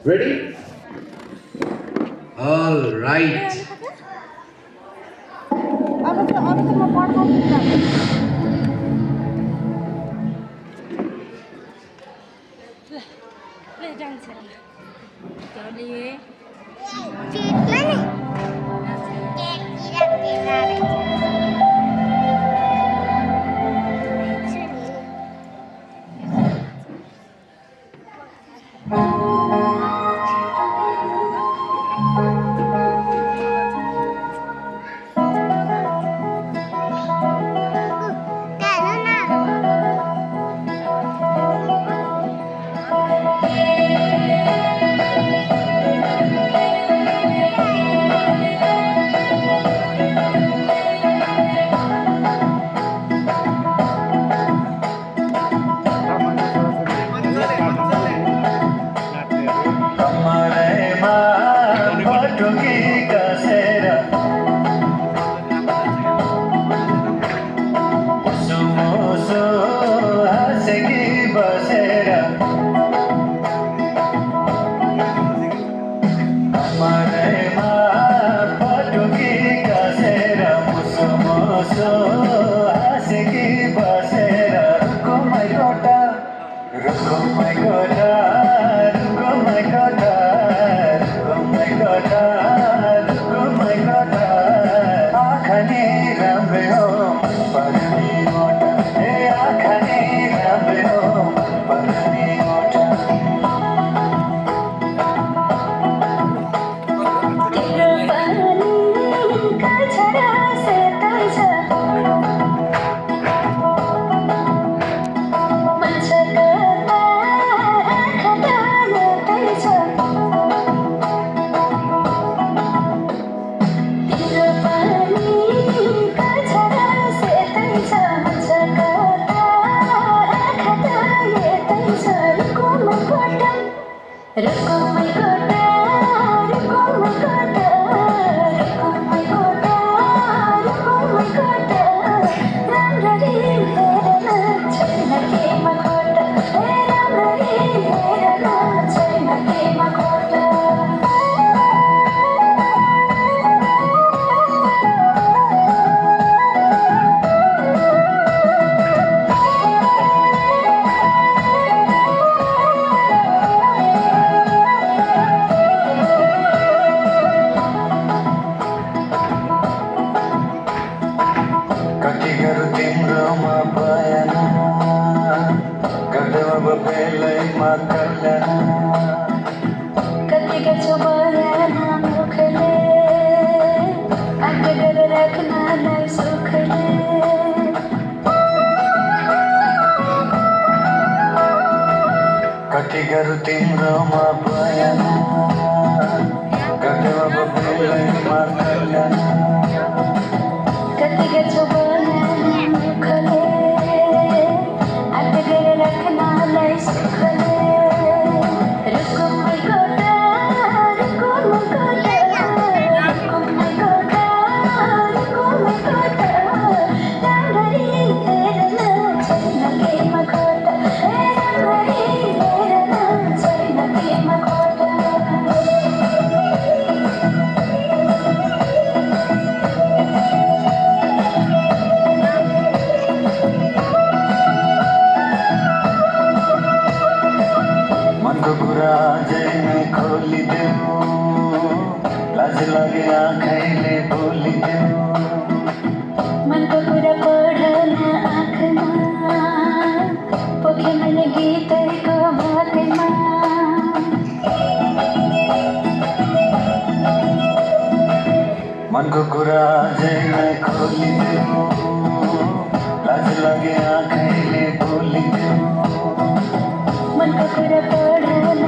Ready? All right. कति गरौँ तिम्रोमा बयान गर्दै अब बेलैमा कल्याण कति गर्छु बयान मुखले आँट गरेर राख्नलाई सुखले रुकुमै गोटा रुकुमै गोटा रुकुमै गोटा रुकुमै गोटा राम्ररी हेर्न छैन केमा खोटा राम्ररी हेर्न छैन केमा खोटा मनको कुरा अझै नै खोलिदेऊ लाज लागे आँखैले बोलिदेऊ मनको कुरा पढ्न आँखमा पोखे मैले गीतैको बाटमा मनको कुरा अझै नै खोलिदेऊ लाज लागे आँखैले बोलिदेऊ मनको कुरा पढ्न